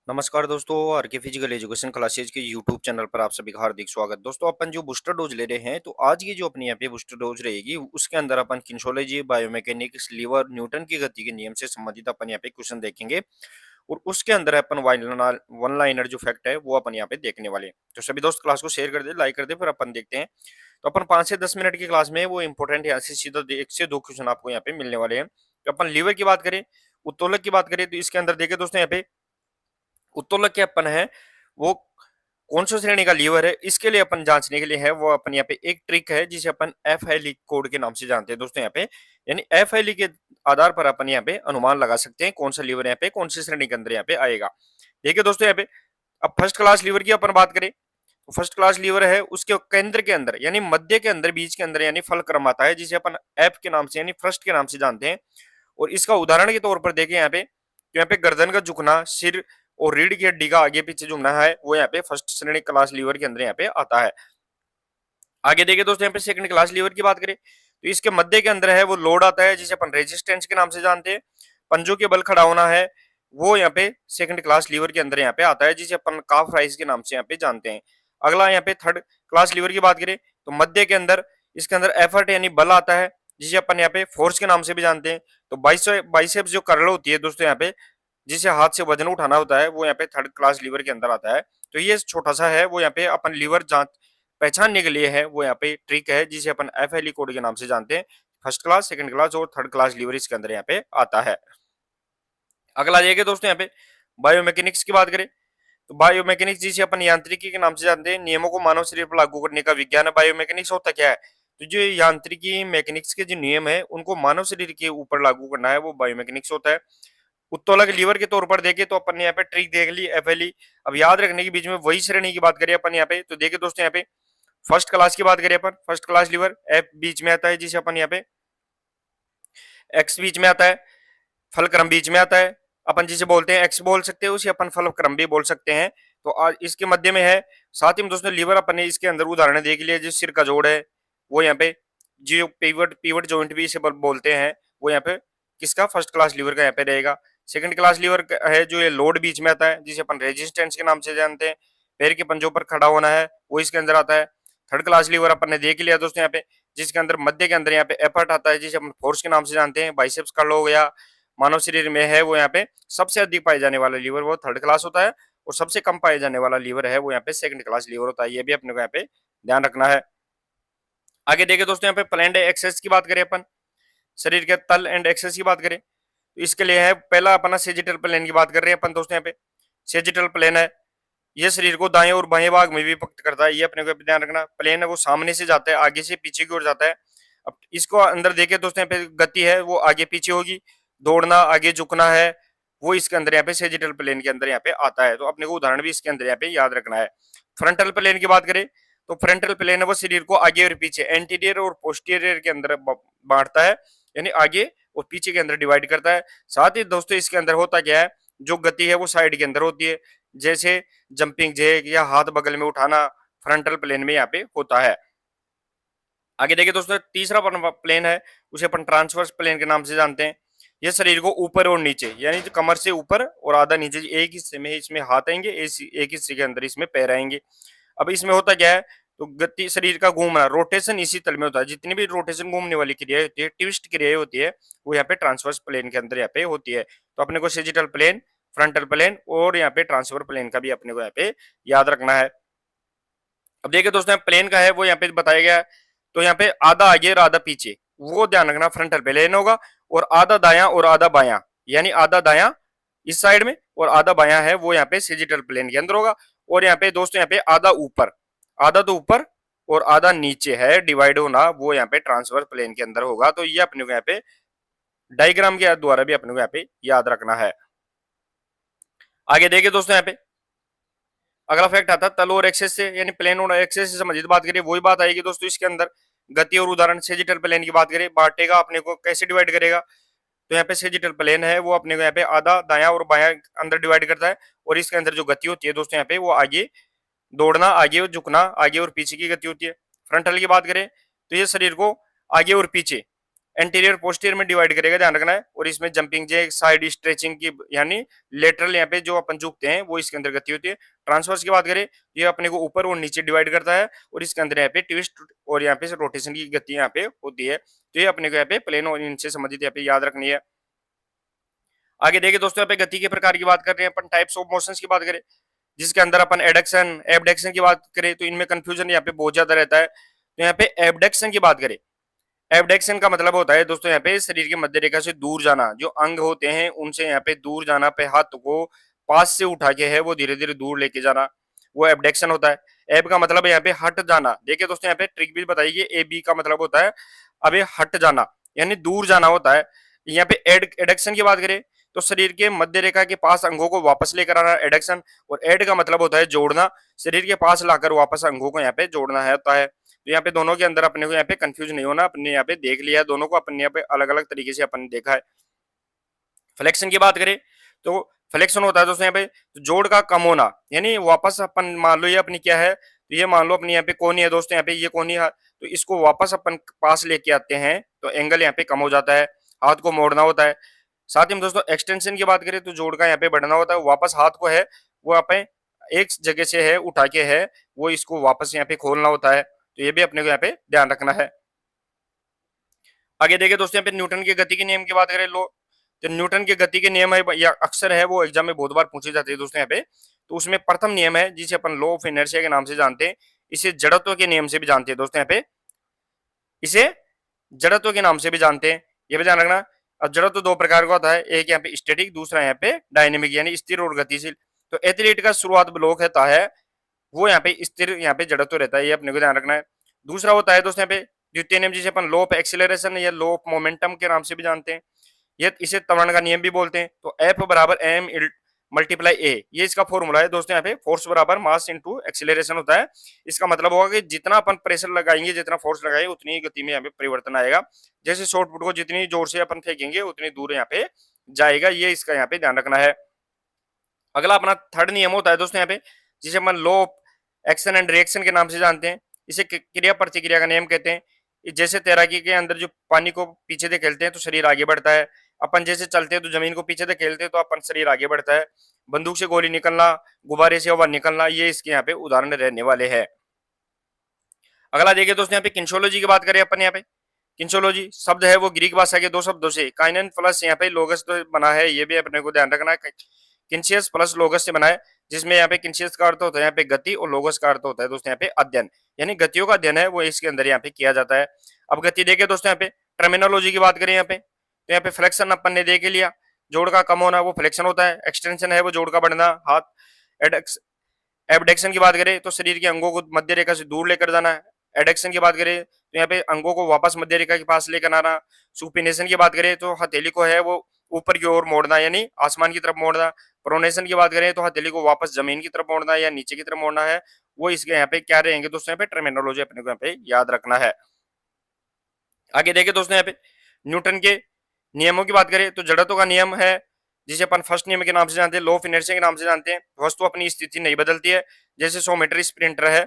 नमस्कार दोस्तों, आर के फिजिकल एजुकेशन क्लासेज के यूट्यूब चैनल पर आप सभी का हार्दिक स्वागत। दोस्तों, अपन जो बूस्टर डोज ले रहे हैं, तो आज की जो अपनी यहाँ पे बूस्टर डोज रहेगी, उसके अंदर अपन किन्शोलॉजी, बायोमैकेनिक्स, लीवर, न्यूटन की गति के नियम से संबंधित अपन यहाँ पे क्वेश्चन देखेंगे। और उसके अंदर अपन वन लाइनर जो फैक्ट है वो अपन यहाँ पे देखने वाले हैं। तो सभी दोस्त क्लास को शेयर कर दे, लाइक कर दे, फिर अपन देखते हैं। तो अपन 5 से 10 मिनट की क्लास में वो इंपॉर्टेंट यहाँ से सीधा 1 से 2 क्वेश्चन आपको यहाँ पे मिलने वाले हैं। तो अपन लीवर की बात करें, उत्तोलक की बात करें, तो इसके अंदर देखे दोस्तों, यहाँ पे उत्तोलक के अपन है वो कौन सा श्रेणी का लीवर है, इसके लिए अपन जांचने के लिए है वो अपन यहाँ पे एक ट्रिक है जिसे अपन एफ कोड के नाम से जानते हैं दोस्तों। यहाँ पे यानी एफ के आधार पर अपन यहाँ पे अनुमान लगा सकते हैं कौन सा लीवर यहाँ पे कौन सी श्रेणी के अंदर यहाँ पे आएगा। देखिए दोस्तों, यहाँ पे अब फर्स्ट क्लास लीवर की अपन बात करें, तो फर्स्ट क्लास लीवर है उसके केंद्र के अंदर यानी मध्य के अंदर बीच के अंदर यानी फल क्रम आता है जिसे अपन एफ के नाम से यानी फर्स्ट के नाम से जानते हैं। और इसका उदाहरण के तौर पर देखें यहाँ पे, तो यहाँ पे गर्दन का झुकना, सिर और रीढ़ की हड्डी का आगे पीछे झुकना है वो यहाँ पे फर्स्ट श्रेणी क्लास लीवर के अंदर यहाँ पे आता है। आगे देखिए दोस्तों, यहाँ पे सेकंड क्लास लीवर की बात करें, तो इसके मध्य के अंदर है वो लोड आता है जिसे अपन रेजिस्टेंस के नाम से जानते हैं। पंजों के बल खड़ा होना है वो यहाँ पे सेकंड क्लास लीवर के अंदर यहाँ पे आता है जिसे अपन काफ राइज के नाम से यहाँ पे जानते हैं। अगला यहाँ पे थर्ड क्लास लीवर की बात करें, तो मध्य के अंदर इसके अंदर एफर्ट यानी बल आता है जिसे अपन यहाँ पे फोर्स के नाम से भी जानते हैं। तो बाइसेप्स जो कर्ल होती है दोस्तों यहाँ पे, जिसे हाथ से वजन उठाना होता है वो यहाँ पे थर्ड क्लास लीवर के अंदर आता है। तो ये छोटा सा है वो यहाँ पे अपन लीवर जांच पहचानने के लिए है वो यहाँ पे ट्रिक है जिसे अपन एफ कोड के नाम से जानते हैं। फर्स्ट क्लास, सेकंड क्लास और थर्ड क्लास लीवर इसके अंदर यहाँ पे आता है। अगला देखिए दोस्तों, यहाँ पे बायोमैकेनिक्स की बात करें, तो बायोमैकेनिक्स जिसे अपन यांत्रिकी के नाम से जानते हैं, नियमों को मानव शरीर पर लागू करने का विज्ञान है। बायोमैकेनिक्स होता क्या है, तो जो यांत्रिकी मैकेनिक्स के जो नियम है उनको मानव शरीर के ऊपर लागू करना है वो बायोमैकेनिक्स होता है। उत्तोलक लीवर के तौर पर देखे तो अपन ने यहाँ पे ट्रिक देख ली एफ। अब याद रखने के बीच में वही श्रेणी की बात करें अपन यहाँ पे, तो देखिए दोस्तों, यहाँ पे फर्स्ट क्लास की बात करें अपन, फर्स्ट क्लास लीवर एफ बीच में आता है जिसे अपन यहाँ पे एक्स बीच में आता है, फल क्रम बीच में आता है, अपन जिसे बोलते हैं एक्स बोल सकते हैं, उसे अपन फल क्रम भी बोल सकते हैं। तो आज इसके मध्य में है। साथ ही में दोस्तों लीवर अपन ने इसके अंदर उदाहरण देख लिया, जो सिर का जोड़ है वो यहाँ पे जो पिवट पिवट जॉइंट भी इसे बोलते हैं वो यहाँ पे किसका फर्स्ट क्लास लीवर का यहाँ पे रहेगा। सेकंड क्लास लीवर है जो ये लोड बीच में आता है जिसे अपन रेजिस्टेंस के नाम से जानते हैं। पैर के पंजों पर खड़ा होना है वो इसके अंदर आता है। थर्ड क्लास लीवर अपन ने देख लिया दोस्तों यहाँ पे, जिसके अंदर मध्य के अंदर यहाँ पे एफर्ट आता है जिसे अपन फोर्स के नाम से जानते हैं। बाइसेप्स कर्ल हो गया, मानव शरीर में है वो यहाँ पे सबसे अधिक पाए जाने वाला लीवर वो थर्ड क्लास होता है, और सबसे कम पाए जाने वाला लीवर है वो यहाँ पे सेकंड क्लास लीवर होता है। ये भी अपने को यहाँ पे ध्यान रखना है। आगे देखे दोस्तों, यहाँ पे प्लेन एक्सेस की बात करें अपन, शरीर के तल एंड एक्सेस की बात करें, तो इसके लिए है पहला अपना सेजिटल प्लेन की बात कर रहे हैं अपन दोस्तों। यहाँ पे सेजिटल प्लेन है, ये शरीर को दाएं और बाएं भाग में विभक्त करता है। ये अपने को ध्यान रखना। प्लेन है वो सामने से जाता है, आगे से पीछे की ओर जाता है। अब इसको अंदर देखे दोस्तों, यहाँ पे गति है वो आगे पीछे होगी, दौड़ना आगे झुकना है वो इसके अंदर यहाँ पे सेजिटल प्लेन के अंदर यहाँ पे आता है। तो अपने को उदाहरण भी इसके अंदर यहाँ पे याद रखना है। फ्रंटल प्लेन की बात करें, तो फ्रंटल प्लेन है वो शरीर को आगे और पीछे एंटीरियर और पोस्टीरियर के अंदर बांटता है, यानी आगे और पीछे के अंदर डिवाइड करता है। साथ ही दोस्तों इसके अंदर होता क्या है, जो गति है वो साइड के अंदर होती है, जैसे जंपिंग जैक या हाथ बगल में उठाना फ्रंटल प्लेन में यहाँ पे होता है। आगे देखिए दोस्तों, तीसरा प्लेन है उसे अपन ट्रांसवर्स प्लेन के नाम से जानते हैं। ये शरीर को ऊपर और नीचे यानी जो कमर से ऊपर और आधा नीचे एक हिस्से में इसमें हाथ आएंगे, एक हिस्से के अंदर इसमें पैर आएंगे। अब इसमें होता क्या है, तो गति शरीर का घूमना रोटेशन इसी तल में होता है। जितनी भी रोटेशन घूमने वाली क्रिया होती है, ट्विस्ट क्रिया होती है, वो यहाँ पे ट्रांसवर्स प्लेन के अंदर यहाँ पे होती है। तो अपने को सेजिटल प्लेन, फ्रंटल प्लेन और यहाँ पे ट्रांसफर प्लेन का भी अपने को यहाँ पे याद रखना है। अब देखिए दोस्तों, प्लेन का है वो यहाँ पे बताया गया है, तो यहाँ पे आधा आगे और आधा पीछे वो ध्यान रखना फ्रंटल प्लेन होगा, और आधा दायां और आधा बायां यानी आधा दायां इस साइड में और आधा बायां है वो यहाँ पे सेजिटल प्लेन के अंदर होगा। और यहाँ पे दोस्तों यहाँ पे आधा ऊपर, आधा तो ऊपर और आधा नीचे है डिवाइड होना वो यहाँ पे ट्रांसफर प्लेन के अंदर होगा। तो ये अपने को यहाँ पे डायग्राम के द्वारा भी अपने को यहाँ पे याद रखना है। आगे देखिए दोस्तों, यहाँ पे अगला फैक्ट आता है तल और एक्सेस से यानी प्लेन और एक्सेस से संबंधित बात करिए, वही बात आएगी दोस्तों इसके अंदर। गति और उदाहरण सेजिटल प्लेन की बात करें, बांटेगा अपने को कैसे डिवाइड करेगा, तो यहाँ पे सेजिटल प्लेन है वो अपने को यहाँ पे आधा दायां और बायां अंदर डिवाइड करता है। और इसके अंदर जो गति होती है दोस्तों यहाँ पे वो आगे दौड़ना, आगे और झुकना, आगे और पीछे की गति होती है। फ्रंटल की बात करें तो ये शरीर को आगे और पीछे एंटीरियर पोस्टीरियर में डिवाइड करेगा, ध्यान रखना है। और इसमें जंपिंग जैक, साइड स्ट्रेचिंग की यानी लेटरल यहाँ पे जो अपन झुकते हैं वो इसके अंदर गति होती है। ट्रांसवर्स की बात करें, ये अपने को ऊपर और नीचे डिवाइड करता है, और इसके अंदर यहाँ पे ट्विस्ट और यहाँ पे रोटेशन की गति यहाँ पे होती है। तो ये अपने को यहाँ पे प्लेन और इनसे संबंधित यहाँ पे याद रखनी है। आगे देखिए दोस्तों, यहाँ पे गति के प्रकार की बात कर रहे हैं अपन, टाइप्स ऑफ मोशंस की बात करें, जिसके अंदर अपन एडक्शन एबडक्शन की बात करें तो इनमें कंफ्यूजन यहाँ पे बहुत ज्यादा रहता है। तो यहाँ पे एबडक्शन की बात करें, एबडक्शन का मतलब होता है दोस्तों यहाँ पे शरीर के मध्य रेखा से दूर जाना, जो अंग होते हैं उनसे यहाँ पे दूर जाना, पे हाथ को पास से उठा के है वो धीरे धीरे दूर लेके जाना, वो एबडक्शन होता है। एब का मतलब है यहाँ पे हट जाना। देखिए दोस्तों यहाँ पे ट्रिक भी बताइए, ए बी का मतलब होता है अबे हट जाना, यानी दूर जाना होता है। यहाँ पे एडक्शन की बात करें तो शरीर के मध्य रेखा के पास अंगों को वापस लेकर आना एडक्शन, और एड का मतलब होता है जोड़ना, शरीर के पास लाकर वापस अंगों को यहाँ पे जोड़ना है होता है। तो यहाँ पे दोनों के अंदर अपने को यहाँ पे कंफ्यूज नहीं होना, अपने यहाँ पे देख लिया दोनों को, अपने यहाँ पे अलग अलग तरीके से अपन ने देखा है। फ्लेक्शन की बात करें तो फ्लेक्शन होता है दोस्तों यहाँ पे जोड़ का कम होना, यानी वापस अपन मान लो ये अपनी क्या है, तो ये मान लो अपनी यहाँ पे कोनी है दोस्तों, यहाँ पे ये कोनी है, तो इसको वापस अपन पास लेके आते हैं तो एंगल यहाँ पे कम हो जाता है, हाथ को मोड़ना होता है। साथ ही में दोस्तों एक्सटेंशन की बात करें तो जोड़ का यहाँ पे बढ़ना होता है, वापस हाथ को है वो आप एक जगह से है उठा के है वो इसको वापस यहाँ पे खोलना होता है। तो ये भी अपने को यहाँ पे ध्यान रखना है। आगे देखिए दोस्तों, यहाँ पे न्यूटन के गति के नियम की बात करें लो, तो न्यूटन के गति के नियम है या अक्सर है वो एग्जाम में बहुत बार पूछे जाते हैं दोस्तों यहाँ पे। तो उसमें प्रथम नियम है जिसे अपन लॉ ऑफ इनर्शिया के नाम से जानते हैं, इसे जड़त्व के नियम से भी जानते हैं दोस्तों यहाँ पे, इसे जड़त्व के नाम से भी जानते हैं, ये भी ध्यान रखना। अब जड़त्व दो प्रकार का होता है, एक यहाँ पे स्टैटिक, दूसरा यहाँ पे डायनेमिक यानी स्थिर और गतिशील। तो एथलीट का शुरुआत ब्लॉक रहता है वो यहाँ पे स्थिर यहाँ पे जड़त्व रहता है, ये अपने को ध्यान रखना है। दूसरा होता है दोस्तों यहाँ पे द्वितीय नियम जिसे अपन लॉ ऑफ एक्सीलरेशन या लॉ ऑफ मोमेंटम के नाम से भी जानते हैं, ये इसे त्वरण का नियम भी बोलते हैं। तो एफ बराबर एम मल्टीप्लाई ए, ये इसका फॉर्मूला है दोस्तों यहाँ पे, फोर्स बराबर मास इनटू एक्सीलरेशन होता है। इसका मतलब होगा कि जितना अपन प्रेशर लगाएंगे, जितना फोर्स लगाएंगे, उतनी ही गति में यहाँ पे परिवर्तन आएगा। जैसे शॉर्ट पुट को जितनी जोर से अपन फेंकेंगे उतनी दूर यहाँ पे जाएगा, ये इसका यहाँ पे ध्यान रखना है। अगला अपना थर्ड नियम होता है दोस्तों यहाँ पे जिसे अपन law of action and reaction के नाम से जानते हैं, इसे क्रिया प्रतिक्रिया का नियम कहते हैं। जैसे तैराकी के अंदर जो पानी को पीछे धकेलते हैं तो शरीर आगे बढ़ता है, अपन जैसे चलते हैं तो जमीन को पीछे धकेलते हैं तो अपन शरीर आगे बढ़ता है, बंदूक से गोली निकलना, गुब्बारे से हवा निकलना, ये इसके यहाँ पे उदाहरण रहने वाले हैं। अगला देखिए दोस्तों यहाँ पे किंशोलॉजी की बात करें अपन, यहाँ पे किंशोलॉजी शब्द है वो ग्रीक भाषा के दो शब्दों से काइनन प्लस यहाँ पे लोगस तो बना है, ये भी अपने को ध्यान रखना है। किंशियस प्लस लोगस से बना है, जिसमें यहाँ पे किंशियस का अर्थ होता है यहाँ पे गति और लोगस का अर्थ होता है दोस्तों यहाँ पे अध्ययन, यानी गतियों का अध्ययन है वो इसके अंदर यहाँ पे किया जाता है। अब गति देखे दोस्तों यहाँ पे टर्मिनोलॉजी की बात करें यहाँ पे, तो यहाँ पे फ्लेक्शन अपन ने देख लिया, जोड़ का कम होना वो फ्लेक्शन होता है, एक्सटेंशन है वो जोड़ का बढ़ना हाथ, एबडक्शन की बात करें तो शरीर के अंगों को मध्य रेखा से दूर लेकर जाना है, एडक्शन की बात करें तो यहाँ पे अंगों को वापस मध्य रेखा के पास लेकर आना, सुपिनेशन की बात करें तो हथेली को है वो ऊपर की ओर मोड़ना यानी आसमान की तरफ मोड़ना, प्रोनेशन की बात करें तो हथेली को वापस जमीन की तरफ मोड़ना या नीचे की तरफ मोड़ना है, वो इसके यहाँ पे क्या रहेंगे दोस्तों यहाँ पे टर्मिनोलॉजी अपने को यहाँ पे याद रखना है। आगे देखिए दोस्तों यहाँ पे न्यूटन के नियमों की बात करें तो जड़त्व का नियम है जिसे अपन फर्स्ट नियम के नाम से जानते हैं, लॉ ऑफ इनर्शिया के नाम से जानते हैं। वस्तु अपनी स्थिति नहीं बदलती है, जैसे 100 मीटर स्प्रिंटर है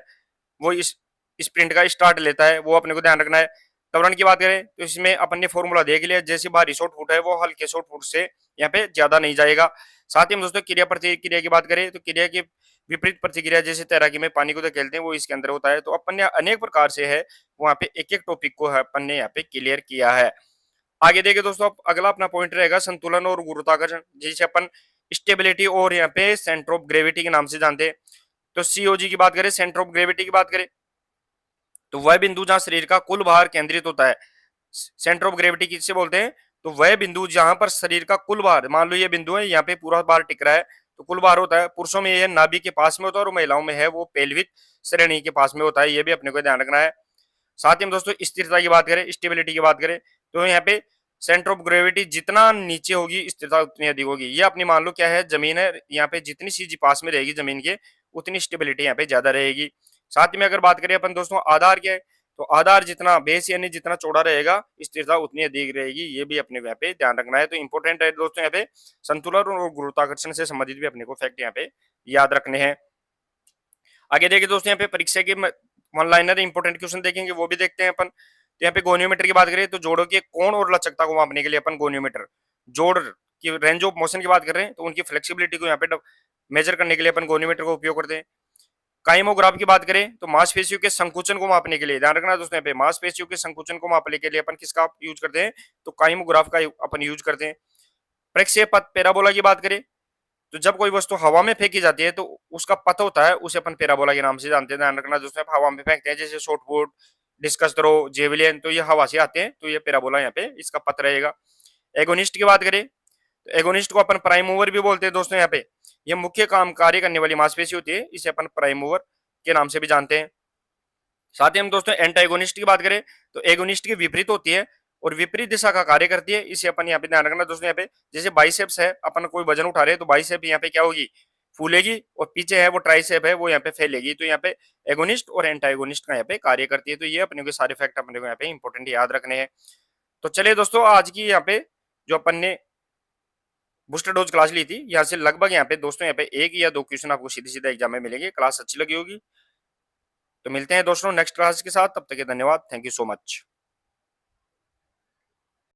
वो इस स्प्रिंट का स्टार्ट लेता है, वो अपने को ध्यान रखना है। त्वरण की बात करें तो इसमें अपन ने फॉर्मूला देख लिया, जैसे भारी शॉर्ट फुट है वो हल्के शॉर्ट फुट से यहाँ पे ज्यादा नहीं जाएगा। साथ ही हम दोस्तों क्रिया प्रतिक्रिया की बात करें तो क्रिया की विपरीत प्रतिक्रिया जैसे तैराकी में पानी को धकेलते हैं वो इसके अंदर होता है। तो अपन ने अनेक प्रकार से है वहाँ पे एक एक टॉपिक को अपन ने यहाँ पे क्लियर किया है। आगे देखिए दोस्तों, अब अगला अपना पॉइंट रहेगा संतुलन और गुरुत्वाकर्षण, जिसे अपन स्टेबिलिटी और यहाँ पे सेंटर ऑफ ग्रेविटी के नाम से जानते हैं। तो सीओजी की बात करें, सेंटर ऑफ ग्रेविटी की बात करें तो वह बिंदु जहां शरीर का कुल भार केंद्रित होता है, सेंटर ऑफ ग्रेविटी किससे बोलते हैं, तो वह बिंदु जहां पर शरीर का कुल भार, मान लो ये बिंदु है यहाँ पे पूरा भार टिक रहा है तो कुल भार होता है, पुरुषों में यह नाभि के पास में होता है और महिलाओं में है वो पेल्विक श्रेणी के पास में होता है, ये भी अपने को ध्यान रखना है। साथ ही हम दोस्तों स्थिरता की बात करें, स्टेबिलिटी की बात करें तो यहाँ पे सेंटर ऑफ ग्रेविटी जितना नीचे होगी स्थिरता उतनी अधिक होगी। ये अपनी मान लो क्या है जमीन है, यहाँ पे जितनी चीज पास में रहेगी जमीन के उतनी स्टेबिलिटी यहाँ पे ज्यादा रहेगी। साथ ही में अगर बात करें अपन दोस्तों आधार क्या है, तो आधार जितना बेस यानी जितना चौड़ा रहेगा स्थिरता उतनी अधिक रहेगी, ये भी अपने को यहाँ पे ध्यान रखना है। तो इंपॉर्टेंट है दोस्तों यहाँ पे संतुलन और गुरुत्वाकर्षण से संबंधित भी अपने को फैक्ट यहाँ पे याद रखने हैं। आगे देखिए दोस्तों यहाँ पे परीक्षा के वन लाइनर इंपॉर्टेंट क्वेश्चन देखेंगे वो भी देखते हैं अपन। तो यहाँ पे गोनियोमीटर की बात करें तो जोड़ों के कोण और लचकता को मापने के लिए अपन गोनियोमीटर, जोड़ की रेंज ऑफ मोशन की बात कर रहे हैं तो उनकी फ्लेक्सिबिलिटी को यहाँ पे मेजर करने के लिए अपन गोनियोमीटर का उपयोग करते हैं। काइमोग्राफ की बात करें तो मांसपेशियों के संकुचन को मापने के लिए, ध्यान रखना दोस्तों, यहाँ पे मांसपेशियों के संकुचन को मापने के लिए अपन किसका यूज करते हैं, तो काइमोग्राफ का अपन यूज करते हैं। प्रक्षेपथ पैराबोला की बात करें तो जब कोई वस्तु हवा में फेंकी जाती है तो उसका पथ होता है, उसे अपन पैराबोला के नाम से जानते हैं। ध्यान रखना दोस्तों, हवा में फेंकते हैं जैसे short put, discus throw, javelin, तो ये हवा से आते हैं, तो ये पैराबोला यहाँ पे इसका पथ रहेगा। एगोनिस्ट की बात करें तो एगोनिस्ट को अपन प्राइम मूवर भी बोलते हैं दोस्तों। यहाँ पे ये मुख्य काम कार्य करने वाली मांसपेशी होती है, इसे अपन प्राइम मूवर के नाम से भी जानते हैं। साथ ही हम दोस्तों एंटागोनिस्ट की बात करें तो एगोनिस्ट की विपरीत होती है और विपरीत दिशा का कार्य करती है, इसे अपन यहाँ पे ध्यान रखना दोस्तों। यहाँ पे जैसे बाइसेप्स है, अपन कोई वजन उठा रहे हैं तो बाइसेप यहाँ पे क्या होगी, फूलेगी, और पीछे है वो ट्राइसेप है वो यहाँ पे फैलेगी। तो यहाँ पे एगोनिस्ट और एंटागोनिस्ट का यहाँ पे कार्य करती है। तो ये अपने को सारे फैक्ट अपने को यहाँ पे इंपॉर्टेंट याद रखने हैं। तो चलिए दोस्तों, आज की यहाँ पे जो अपन ने बूस्टर डोज क्लास ली थी, यहाँ से लगभग यहाँ पे दोस्तों यहाँ पे एक या दो क्वेश्चन आपको सीधे सीधे एग्जाम में मिलेंगे। क्लास अच्छी लगी होगी तो मिलते हैं दोस्तों नेक्स्ट क्लास के साथ, तब तक के धन्यवाद, थैंक यू सो मच।